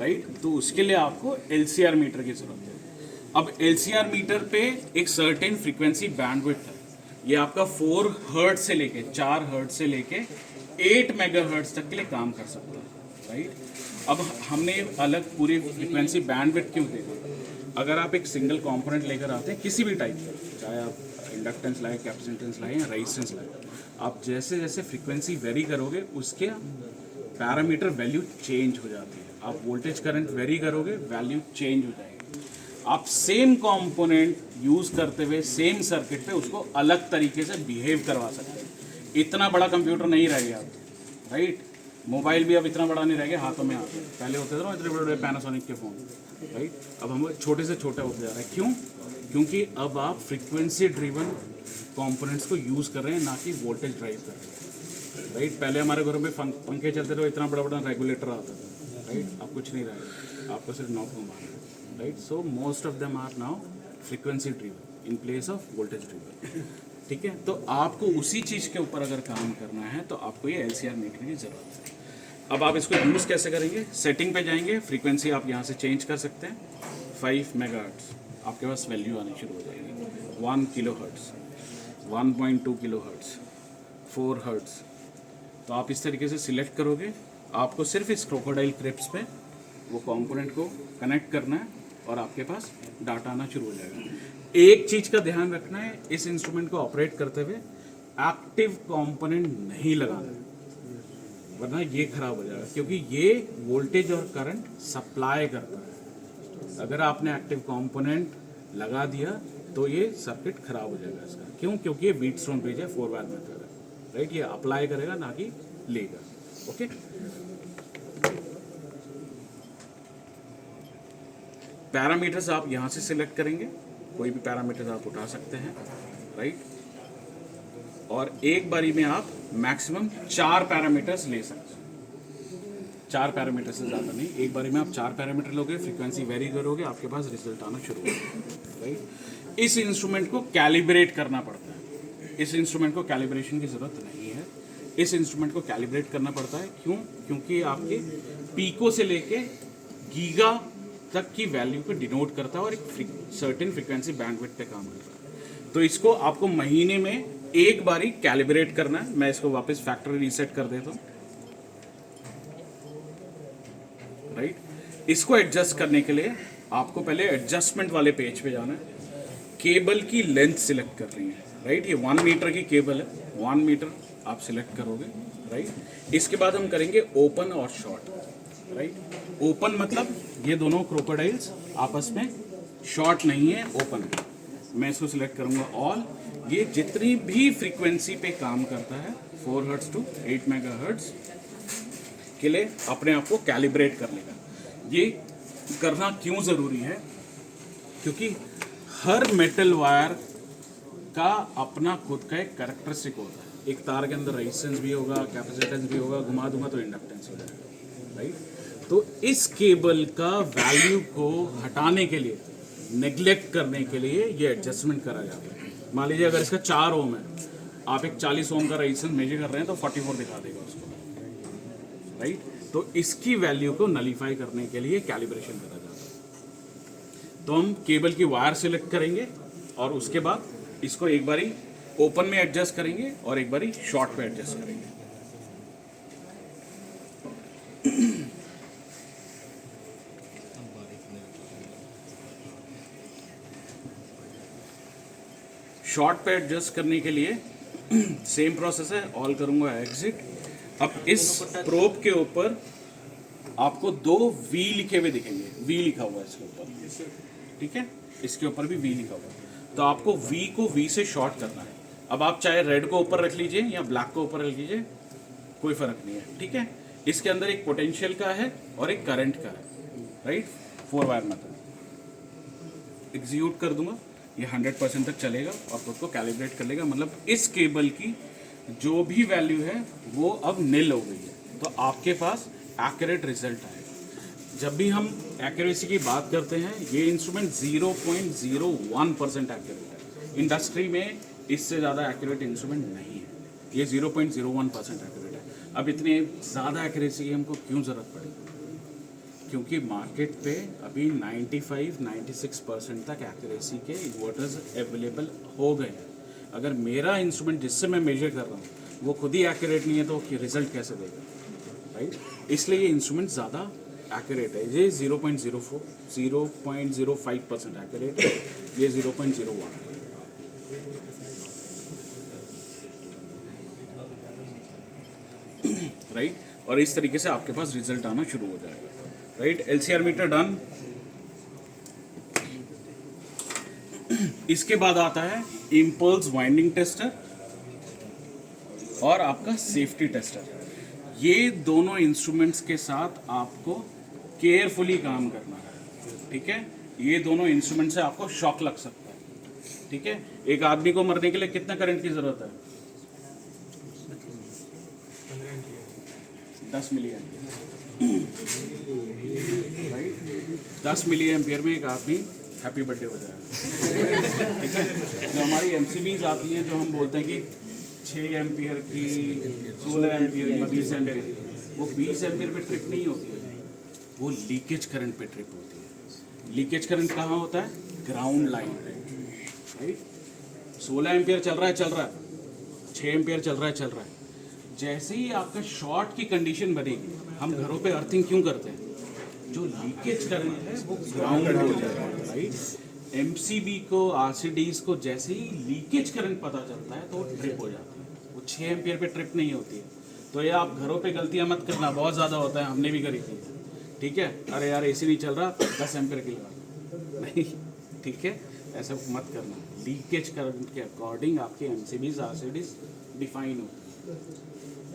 Right. तो उसके लिए आपको LCR मीटर की जरूरत है। अब LCR मीटर पे एक सर्टेन फ्रीक्वेंसी बैंडविड्थ है, ये आपका 4 हर्ट्ज से लेके 4 हर्ट्ज से लेके 8 मेगाहर्ट्ज तक के लिए काम कर सकता है, राइट। अब हमने अलग पूरी फ्रीक्वेंसी बैंडविड्थ क्यों दे दी? अगर आप एक सिंगल कंपोनेंट लेकर आते हैं किसी भी टाइप का, चाहे आप इंडक्टेंस लाए, कैपेसिटेंस लाए या रेजिस्टेंस लाए, आप जैसे जैसे फ्रीक्वेंसी वेरी करोगे उसके पैरामीटर वैल्यू चेंज हो जाती है। आप वोल्टेज करंट वेरी करोगे, वैल्यू चेंज हो जाएगी। आप सेम कंपोनेंट यूज करते हुए सेम सर्किट पे उसको अलग तरीके से बिहेव करवा सकते हैं। इतना बड़ा कंप्यूटर नहीं रह गया, राइट। मोबाइल भी अब इतना बड़ा नहीं रह गया, हाथों में आते हैं। पहले होते थे ना इतने बड़े बड़े पैनासोनिक के फ़ोन, राइट। अब हम छोटे से छोटे होते जा रहे हैं। क्यों? क्योंकि अब आप फ्रीक्वेंसी ड्रिवन कंपोनेंट्स को यूज़ कर रहे हैं, ना कि वोल्टेज ड्राइव कर रहे हैं, राइट। पहले हमारे घरों में पंखे चलते थे, इतना बड़ा बड़ा रेगुलेटर आता था, राइट। अब कुछ नहीं रहेगा, आपको सिर्फ नॉब घुमाना है, right. So most of them are now frequency driven in place of voltage driven, ठीक है। तो आपको उसी चीज़ के ऊपर अगर काम करना है तो आपको ये LCR मीटर की ज़रूरत है। अब आप इसको यूज़ कैसे करेंगे? सेटिंग पे जाएंगे, फ्रीक्वेंसी आप यहाँ से चेंज कर सकते हैं। 5 मेगाहर्ट्ज आपके पास वैल्यू आनी शुरू हो जाएगी। 1 kilo hertz, 1.2 kilo hertz, 4 hertz. तो आप इस तरीके से सिलेक्ट करोगे। आपको सिर्फ इस क्रोकोडाइल क्रिप्स पे वो कंपोनेंट को कनेक्ट करना है और आपके पास डाटा आना शुरू हो जाएगा। एक चीज़ का ध्यान रखना है, इस इंस्ट्रूमेंट को ऑपरेट करते हुए एक्टिव कंपोनेंट नहीं लगाना है, वरना ये खराब हो जाएगा, क्योंकि ये वोल्टेज और करंट सप्लाई करता है। अगर आपने एक्टिव कंपोनेंट लगा दिया तो ये सर्किट खराब हो जाएगा इसका। क्यों? क्योंकि ये व्हीटस्टोन ब्रिज है, 4 वायर मेथड है, राइट। ये अप्लाई करेगा ना कि लेगा, ओके। पैरामीटर्स आप यहाँ से सिलेक्ट करेंगे, कोई भी पैरामीटर्स आप उठा सकते हैं, राइट। और एक बारी में आप मैक्सिमम 4 पैरामीटर्स ले सकते हैं। 4 पैरामीटर से ज़्यादा नहीं, एक बारी में आप 4 पैरामीटर लोगे, फ्रीक्वेंसी वेरी करोगे, आपके पास रिजल्ट आना शुरू होगा, राइट। इस इंस्ट्रूमेंट को कैलिब्रेट करना पड़ता है। इस इंस्ट्रूमेंट को कैलिब्रेशन की ज़रूरत नहीं है। इस इंस्ट्रूमेंट को कैलिब्रेट करना पड़ता है, क्यों? क्योंकि आपके पीको से लेके गीगा तक की वैल्यू को डिनोट करता है और एक सर्टेन फ्रीक्वेंसी बैंडविड्थ पे काम करता है। तो इसको आपको महीने में एक बारी कैलिब्रेट करना है। मैं इसको वापस फैक्ट्री रीसेट कर देता हूँ, राइट। इसको एडजस्ट करने के लिए आपको पहले एडजस्टमेंट वाले पेज पे जाना है। केबल की लेंथ सिलेक्ट कर रही है, राइट। ये 1 मीटर की केबल है, 1 मीटर आप सिलेक्ट करोगे, राइट। इसके बाद हम करेंगे ओपन और शॉर्ट, राइट। ओपन मतलब ये दोनों क्रोकोडाइल्स आपस में शॉर्ट नहीं है, ओपन है। मैं इसको सिलेक्ट करूंगा ऑल। ये जितनी भी फ्रीक्वेंसी पे काम करता है 4 हर्ट्ज टू 8 मेगाहर्ट्ज के लिए अपने आप को कैलिब्रेट कर लेगा। ये करना क्यों ज़रूरी है? क्योंकि हर मेटल वायर का अपना खुद का एक कैरेक्टरिस्टिक होता है। एक तार के अंदर रेजिस्टेंस भी होगा, कैपेसिटेंस भी होगा, घुमा दूंगा तो इंडक्टेंस हो जाएगा, राइट। तो इस केबल का वैल्यू को हटाने के लिए, नेग्लेक्ट करने के लिए ये एडजस्टमेंट करा जाता है। मान लीजिए अगर इसका 4 ओम है, आप एक 40 ओम का रेजिस्टेंस मेजर कर रहे हैं तो 44 दिखा देगा उसको, राइट। तो इसकी वैल्यू को नलीफाई करने के लिए कैलिब्रेशन करा जाता है। तो हम केबल की वायर सिलेक्ट करेंगे और उसके बाद इसको एक बारी ओपन में एडजस्ट करेंगे और एक बारी शॉर्ट पे एडजस्ट करेंगे। शॉर्ट पे एडजस्ट करने के लिए सेम प्रोसेस है, ऑल करूंगा एग्जिट। अब इस प्रोब के ऊपर आपको 2 V लिखे हुए दिखेंगे, V लिखा हुआ है इसके ऊपर, ठीक है। इसके ऊपर भी V लिखा हुआ है, तो आपको V को V से शॉर्ट करना है। अब आप चाहे रेड को ऊपर रख लीजिए या ब्लैक को ऊपर रख लीजिए, कोई फर्क नहीं है, ठीक है। इसके अंदर एक पोटेंशियल का है और एक करंट का है, राइट। 4 वायर मेथड एग्जीक्यूट कर दूंगा, ये 100% तक चलेगा और खुद को कैलिब्रेट कर लेगा। मतलब इस केबल की जो भी वैल्यू है वो अब निल हो गई है, तो आपके पास एक्यूरेट रिजल्ट आएगा। जब भी हम एक्यूरेसी की बात करते हैं, ये इंस्ट्रूमेंट 0.01% एक्यूरेट है। इंडस्ट्री में इससे ज़्यादा एक्यूरेट इंस्ट्रूमेंट नहीं है, ये 0.01% एक्यूरेट है। अब इतने ज़्यादा एक्यूरेसी की हमको क्यों ज़रूरत पड़ेगी? क्योंकि मार्केट पे अभी 95-96% तक एक्यूरेसी के इन्वर्टर्स अवेलेबल हो गए हैं। अगर मेरा इंस्ट्रूमेंट जिससे मैं मेजर कर रहा हूँ वो खुद ही एक्यूरेट नहीं है तो रिजल्ट कैसे देगा, राइट? इसलिए ये इंस्ट्रूमेंट ज़्यादा एक्यूरेट है। ये 0.05% एक्यूरेट है, ये 0.01 है, राइट? और इस तरीके से आपके पास रिजल्ट आना शुरू हो जाएगा, राइट? LCR metre done. इसके बाद आता है इम्पल्स वाइंडिंग टेस्टर और आपका सेफ्टी टेस्टर। ये दोनों इंस्ट्रूमेंट्स के साथ आपको केयरफुली काम करना है, ठीक है? ये दोनों इंस्ट्रूमेंट से आपको शॉक लग सकता है, ठीक है? एक आदमी को मरने के लिए कितना करंट की जरूरत है? 10 milli ampere, right? 10 milli ampere में एक आदमी हैप्पी बर्थडे हो जाएगा, ठीक है? जो हमारी MCBs आती हैं, जो हम बोलते हैं कि 6 एम्पियर की, 16 एम्पियर की, 20 एम्पियर की, वो 20 एम्पियर पे ट्रिप नहीं होती है, वो लीकेज करंट पे ट्रिप होती है। लीकेज करंट कहाँ होता है? ग्राउंड लाइन पे, राइट? 16 एम्पियर चल रहा है, 6 एम्पियर चल रहा है। जैसे ही आपका शॉर्ट की कंडीशन बनेगी, हम घरों पे अर्थिंग क्यों करते हैं? जो लीकेज करंट है वो ग्राउंड हो जाएगा, राइट? MCB को, RCDs को जैसे ही लीकेज करंट पता चलता है तो वो ट्रिप हो जाती है, वो 6 एम्पियर पे ट्रिप नहीं होती है। तो ये आप घरों पे गलतियां मत करना, बहुत ज़्यादा होता है, हमने भी करी थी, ठीक है? अरे यार AC नहीं चल रहा, 10 एम्पियर की लगा, नहीं, ठीक है? ऐसा मत करना। लीकेज करंट के अकॉर्डिंग आपके MCBs, RCDs डिफाइन होती है,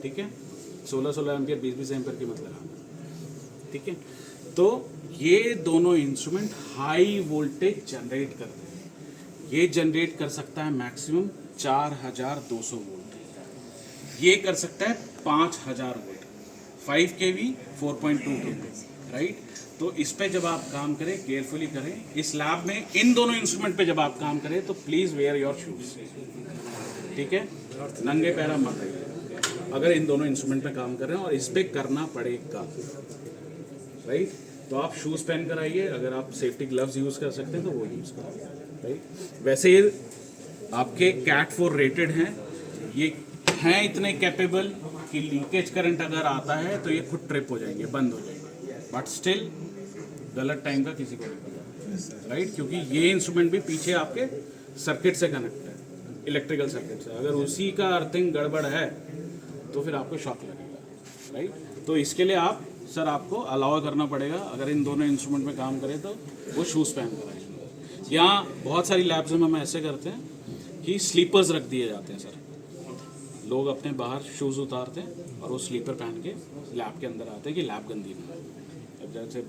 ठीक है? 16 एम्पियर, 20 एम्पियर की मत लगाना, ठीक है? तो ये दोनों इंस्ट्रूमेंट हाई वोल्टेज जनरेट करते हैं। ये जनरेट कर सकता है मैक्सिमम 4200 वोल्ट, ये कर सकता है 5000 वोल्ट, 5 kV, 4.2 kV, राइट? तो इस पे जब आप काम करें, केयरफुली करें। इस लैब में इन दोनों इंस्ट्रूमेंट पे जब आप काम करें तो प्लीज़ वेयर योर शूज, ठीक है? नंगे पैरा मत रहिए अगर इन दोनों इंस्ट्रूमेंट पे काम कर रहे हैं, और इस पे करना पड़ेगा, राइट? तो आप शूज़ पहन कर आइए। अगर आप सेफ्टी ग्लव्स यूज़ कर सकते हैं तो वो यूज़ करिए, राइट? वैसे ये आपके CAT 4 रेटेड हैं, ये हैं इतने कैपेबल कि लीकेज करंट अगर आता है तो ये खुद ट्रिप हो जाएंगे, बंद हो जाएंगे, बट स्टिल गलत टाइम का किसी को नहीं पता, राइट? क्योंकि ये इंस्ट्रूमेंट भी पीछे आपके सर्किट से कनेक्ट है, इलेक्ट्रिकल सर्किट से। अगर उसी का अर्थिंग गड़बड़ है तो फिर आपको शॉक लगेगा, राइट? तो इसके लिए आपको अलाउ करना पड़ेगा, अगर इन दोनों इंस्ट्रूमेंट में काम करें तो वो शूज़ पहन कर आएंगे। यहाँ बहुत सारी लैब्स में हम ऐसे करते हैं कि स्लीपर्स रख दिए जाते हैं सर, लोग अपने बाहर शूज़ उतारते हैं और वो स्लीपर पहन के लैब के अंदर आते हैं कि लैब गंदी ना हो। अब जैसे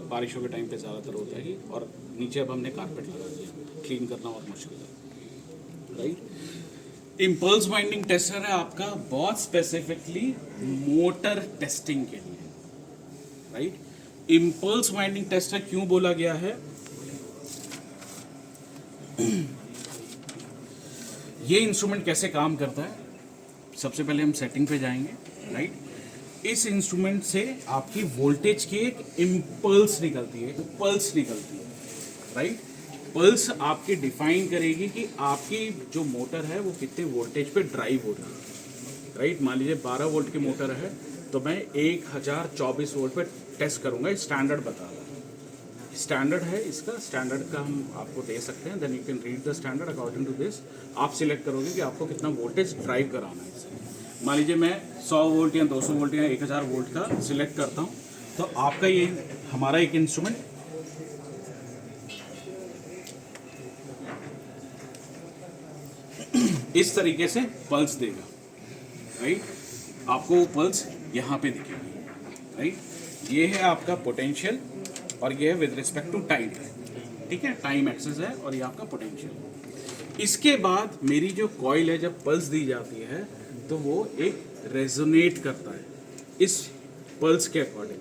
बारिशों के टाइम पे ज़्यादातर होता है कि, और नीचे अब हमने कारपेट लगा दिया, क्लीन करना बहुत मुश्किल है, राइट? इम्पल्स वाइंडिंग टेस्टर है आपका बहुत स्पेसिफिकली मोटर टेस्टिंग के लिए, राइट? इम्पल्स वाइंडिंग टेस्टर क्यों बोला गया है? ये इंस्ट्रूमेंट कैसे काम करता है? सबसे पहले हम सेटिंग पे जाएंगे, राइट? इस इंस्ट्रूमेंट से आपकी वोल्टेज की एक इम्पल्स निकलती है, पल्स निकलती है, राइट? पल्स आपकी डिफाइन करेगी कि आपकी जो मोटर है वो कितने वोल्टेज पे ड्राइव हो रही है, राइट? मान लीजिए 12 वोल्ट की मोटर है तो मैं 1024 वोल्ट पे टेस्ट करूंगा, स्टैंडर्ड बता रहा है, स्टैंडर्ड है इसका, स्टैंडर्ड का हम आपको दे सकते हैं, then you can read the standard according to this. आप सिलेक्ट करोगे कि आपको कितना वोल्टेज ड्राइव कराना है इससे। मान लीजिए मैं 100 वोल्ट या 200 वोल्ट या 1000 वोल्ट का सिलेक्ट करता हूँ, तो आपका ये हमारा एक इंस्ट्रूमेंट इस तरीके से पल्स देगा, राइट? आपको वो पल्स यहाँ पे दिखेगी, राइट? ये है आपका पोटेंशियल और ये है विद रिस्पेक्ट टू टाइम, ठीक है? टाइम एक्सेस है और ये आपका पोटेंशियल। इसके बाद मेरी जो कॉइल है, जब पल्स दी जाती है तो वो एक रेजोनेट करता है इस पल्स के अकॉर्डिंग,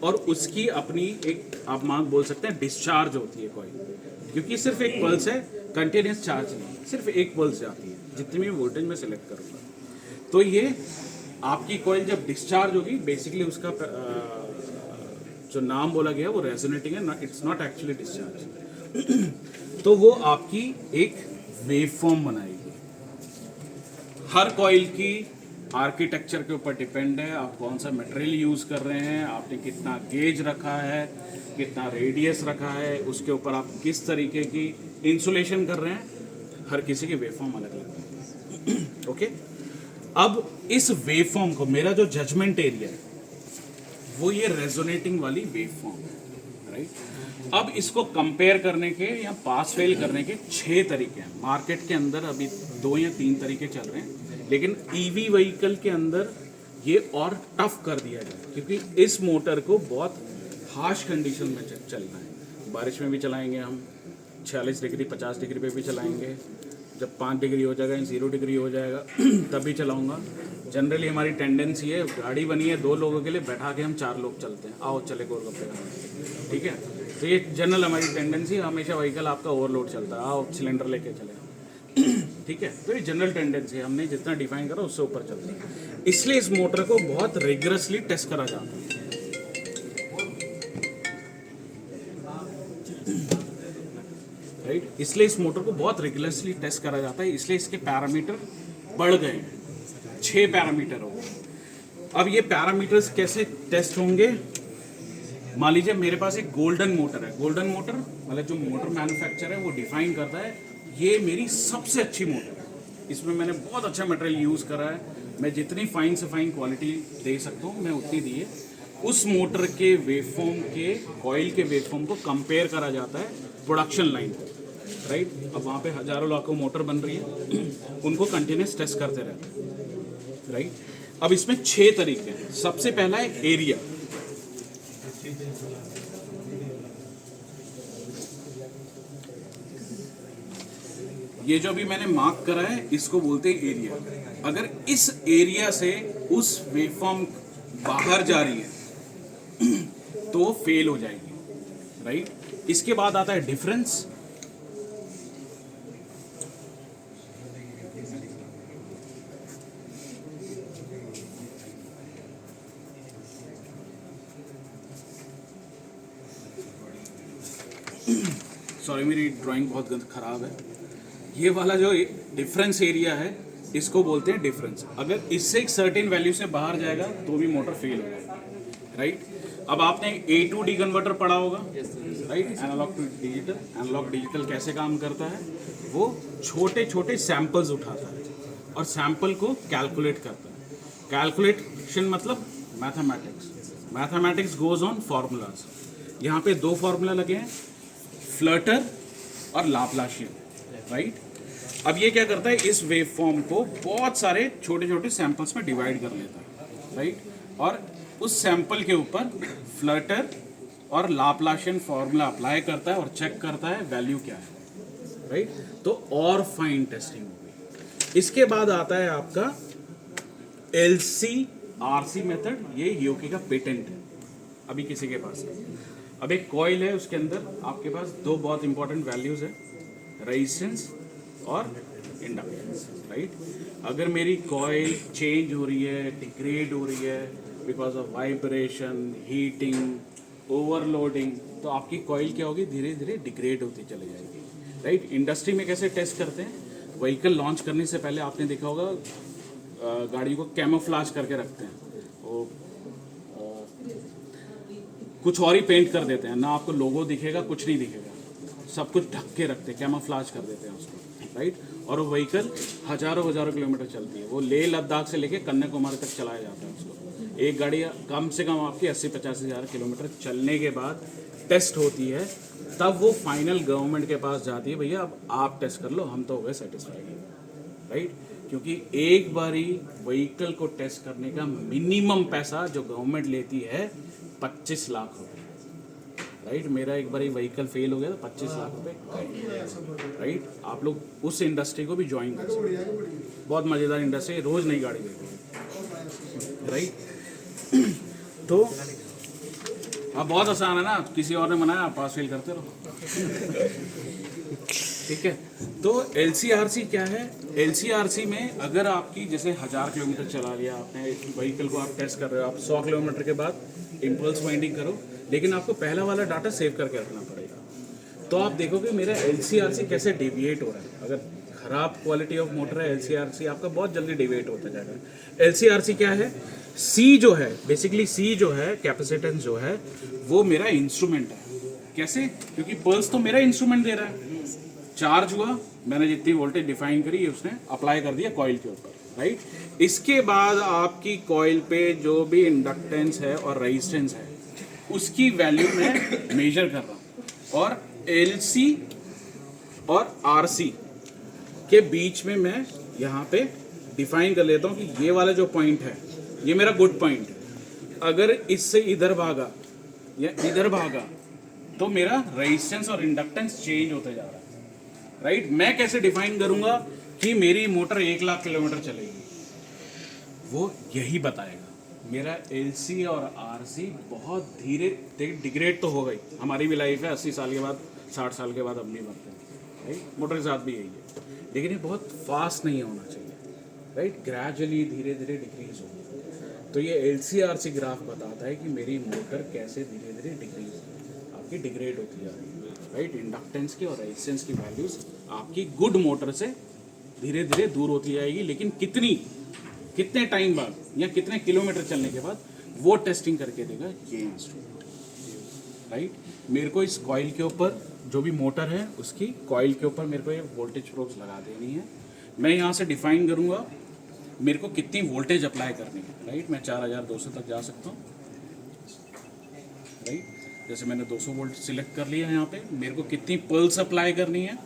और उसकी अपनी एक, आप मान बोल सकते हैं, डिस्चार्ज होती है कॉइल, क्योंकि सिर्फ एक पल्स है, कंटिन्यूस चार्ज नहीं, सिर्फ एक पल्स जाती है जितनी भी वोल्टेज में सिलेक्ट करूँगा। तो ये आपकी कॉइल जब डिस्चार्ज होगी, बेसिकली उसका जो नाम बोला गया वो रेजोनेटिंग है, इट्स नॉट एक्चुअली डिस्चार्ज। तो वो आपकी एक वेवफॉर्म बनाएगी। हर कॉइल की आर्किटेक्चर के ऊपर डिपेंड है, आप कौन सा मटेरियल यूज़ कर रहे हैं, आपने कितना गेज रखा है, कितना रेडियस रखा है, उसके ऊपर आप किस तरीके की इंसुलेशन कर रहे हैं, हर किसी की वेवफॉर्म अलग अलग है। ओके, अब इस वेवफॉर्म को, मेरा जो जजमेंट एरिया है वो ये रेजोनेटिंग वाली वेवफॉर्म है, राइट। अब इसको कंपेयर करने के या पास फेल करने के 6 तरीके हैं। मार्केट के अंदर अभी 2 या 3 तरीके चल रहे हैं, लेकिन ईवी व्हीकल के अंदर ये और टफ कर दिया जाए, क्योंकि इस मोटर को बहुत हार्श कंडीशन में चलना है। बारिश में भी चलाएंगे हम, 46 डिग्री 50 डिग्री पे भी चलाएंगे, जब 5 डिग्री हो जाएगा, 0 डिग्री हो जाएगा तब भी चलाऊंगा। जनरली हमारी टेंडेंसी है, गाड़ी बनी है 2 लोगों के लिए, बैठा के हम 4 लोग चलते हैं, आओ चले गोलगप्पे खाने, ठीक है। तो ये जनरल हमारी टेंडेंसी, हमेशा व्हीकल आपका ओवरलोड चलता है, आओ सिलेंडर लेके चले, ठीक है। तो ये जनरल टेंडेंसी है, हमने जितना डिफाइन करा उससे ऊपर चलता है। इसलिए इस मोटर को बहुत रिगरसली टेस्ट करा जाता है, राइट। इसलिए इस मोटर को बहुत रिगरसली टेस्ट करा जाता है, इसलिए इसके पैरामीटर बढ़ गए हैं, 6 पैरामीटर हो गए। अब ये पैरामीटर्स कैसे टेस्ट होंगे? मान लीजिए मेरे पास एक गोल्डन मोटर है। गोल्डन मोटर मतलब जो मोटर मैन्युफैक्चर है वो डिफाइन करता है ये मेरी सबसे अच्छी मोटर है, इसमें मैंने बहुत अच्छा मटेरियल यूज़ करा है, मैं जितनी फाइन से फाइन क्वालिटी दे सकता हूँ मैं उतनी दी है। उस मोटर के वेवफॉर्म के, कॉइल के वेवफॉर्म को कंपेयर करा जाता है प्रोडक्शन लाइन, राइट। अब वहाँ पे हजारों लाखों मोटर बन रही है, उनको कंटिन्यूस टेस्ट करते रहते हैं, राइट। अब इसमें 6 तरीके हैं। सबसे पहला है एरिया। ये जो भी मैंने मार्क करा है इसको बोलते हैं एरिया। अगर इस एरिया से उस वेवफॉर्म बाहर जा रही है तो फेल हो जाएगी, राइट। इसके बाद आता है डिफरेंस। सॉरी मेरी ड्राइंग बहुत खराब है। ये वाला जो डिफरेंस एरिया है इसको बोलते हैं डिफरेंस। अगर इससे एक सर्टेन वैल्यू से बाहर जाएगा तो भी मोटर फेल हो जाएगा, राइट। अब आपने ए टू डी कन्वर्टर पढ़ा होगा, right, analogue to digital. Analogue digital कैसे काम करता है? वो छोटे छोटे सैंपल्स उठाता है और सैंपल को कैलकुलेट करता है। कैलकुलेशन मतलब mathematics. Mathematics goes on formulas. यहाँ पे 2 फार्मूला लगे हैं, फ्लटर और लाप्लाशियन, राइट। अब ये क्या करता है, इस वेवफॉर्म को बहुत सारे छोटे छोटे सैंपल्स में डिवाइड कर लेता है, राइट। और उस सैंपल के ऊपर फ्लटर और लाप्लाशियन फार्मूला अप्लाई करता है और चेक करता है वैल्यू क्या है, राइट। तो और फाइन टेस्टिंग हो गई। इसके बाद आता है आपका LC-RC मेथड। ये यूके का पेटेंट है, अभी किसी के पास नहीं। अब एक कॉइल है, उसके अंदर आपके पास 2 बहुत इंपॉर्टेंट वैल्यूज है, रेजिस्टेंस और इंडक्टेंस, राइट। अगर मेरी कॉइल चेंज हो रही है, डिग्रेड हो रही है because of vibration, heating, overloading, तो आपकी कॉइल क्या होगी, धीरे धीरे डिग्रेड होती चली जाएगी, राइट। इंडस्ट्री में कैसे टेस्ट करते हैं? व्हीकल लॉन्च करने से पहले आपने देखा होगा गाड़ी को कैमोफ्लाज करके रखते हैं, वो कुछ और ही पेंट कर देते हैं, ना आपको लोगो दिखेगा, कुछ नहीं दिखेगा, सब कुछ ढक के रखते हैं, कैमोफ्लाज कर देते हैं उसको, राइट। और वो व्हीकल हजारों किलोमीटर चलती है। वो लेह लद्दाख से लेके कन्याकुमारी तक चलाया जाता है उसको। एक गाड़ी कम से कम आपकी 80-85 हज़ार किलोमीटर चलने के बाद टेस्ट होती है, तब वो फाइनल गवर्नमेंट के पास जाती है, भैया अब आप टेस्ट कर लो, हम तो हो गए सेटिस्फाइड, राइट। क्योंकि एक बारी व्हीकल को टेस्ट करने का मिनिमम पैसा जो गवर्नमेंट लेती है 25 लाख रुपए, राइट। मेरा एक बार व्हीकल फेल हो गया तो 25 लाख रुपए, राइट। आप लोग उस इंडस्ट्री को भी ज्वाइन कर सकते हैं, बहुत मज़ेदार इंडस्ट्री है, रोज़ नई गाड़ी देखो, राइट। तो अब बहुत आसान है ना, किसी और ने बनाया, आप पास फेल करते रहो, ठीक है। तो LC-RC क्या है? LC-RC में अगर आपकी जैसे 1000 किलोमीटर चला लिया आपने व्हीकल को, आप टेस्ट कर रहे हो, आप 100 किलोमीटर के बाद इम्पल्स वाइंडिंग करो, लेकिन आपको पहला वाला डाटा सेव करके रखना पड़ेगा। तो आप देखोगे मेरा LCRC कैसे डेविएट हो रहा है। अगर खराब क्वालिटी ऑफ मोटर है, LCRC आपका बहुत जल्दी डेविएट होता जाएगा। LCRC क्या है? C जो है, बेसिकली C जो है, कैपेसिटेंस जो है, वो मेरा इंस्ट्रूमेंट है। कैसे? क्योंकि पल्स तो मेरा इंस्ट्रूमेंट दे रहा है, चार्ज हुआ, मैंने जितनी वोल्टेज डिफाइन करी उसने अप्लाई कर दिया कॉइल के ऊपर, राइट। इसके बाद आपकी कॉइल पे जो भी इंडक्टेंस है और रेजिस्टेंस है उसकी वैल्यू मैं मेजर कर रहा हूँ, और LC और RC के बीच में मैं यहाँ पे डिफाइन कर लेता हूँ कि ये वाला जो पॉइंट है ये मेरा गुड पॉइंट है। अगर इससे इधर भागा या इधर भागा तो मेरा रेजिस्टेंस और इंडक्टेंस चेंज होते जा रहा है, राइट। मैं कैसे डिफाइन करूंगा कि मेरी मोटर 1 लाख किलोमीटर चलेगी? वो यही बताएगा। मेरा LC और RC बहुत धीरे डिग्रेड तो हो गई, हमारी भी लाइफ है 80 साल के बाद 60 साल के बाद अब नहीं बढ़ते, राइट। मोटर के साथ भी यही है, लेकिन ये बहुत फास्ट नहीं होना चाहिए, राइट। ग्रेजुअली धीरे धीरे डिक्रीज होगी। तो ये LCRC ग्राफ बताता है कि मेरी मोटर कैसे धीरे धीरे आपकी डिग्रेड होती जा रही है, राइट। इंडक्टेंस की और रेजिस्टेंस की वैल्यूज आपकी गुड मोटर से धीरे धीरे दूर होती जाएगी, लेकिन कितने टाइम बाद या कितने किलोमीटर चलने के बाद वो टेस्टिंग करके देगा ये इंस्ट्रूमेंट, राइट। मेरे को इस कॉइल के ऊपर जो भी मोटर है उसकी कॉइल के ऊपर मेरे को ये वोल्टेज प्रोब्स लगा देनी है। मैं यहाँ से डिफाइन करूँगा मेरे को कितनी वोल्टेज अप्लाई करनी है, राइट। मैं 4200 तक जा सकता हूँ, राइट। जैसे मैंने 200 वोल्ट सिलेक्ट कर लिया है। यहाँ पे मेरे को कितनी पल्स अप्लाई करनी है,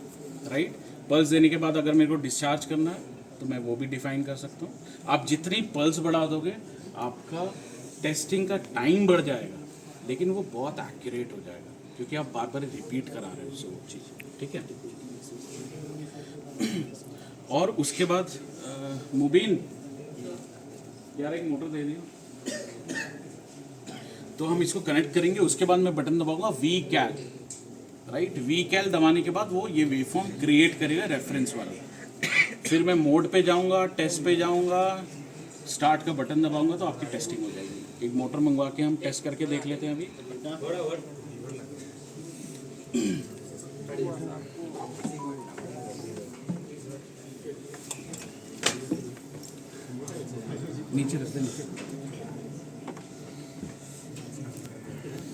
राइट। पल्स देने के बाद अगर मेरे को डिस्चार्ज करना है तो मैं वो भी डिफाइन कर सकता हूँ। आप जितनी पल्स बढ़ा दोगे आपका टेस्टिंग का टाइम बढ़ जाएगा, लेकिन वो बहुत एक्यूरेट हो जाएगा क्योंकि आप बार बार रिपीट करा रहे हो उससे वो चीज़, ठीक है। और उसके बाद मुबीन यार एक मोटर दे दियो, तो हम इसको कनेक्ट करेंगे। उसके बाद मैं बटन दबाऊंगा VCAL, राइट। VCAL दबाने के बाद वो ये वेवफॉर्म क्रिएट करेगा रेफरेंस वाला। फिर मैं मोड पे जाऊंगा, टेस्ट पे जाऊंगा, स्टार्ट का बटन दबाऊंगा तो आपकी टेस्टिंग हो जाएगी। एक मोटर मंगवा के हम टेस्ट करके देख लेते हैं अभी। नीचे रख दे, नीचे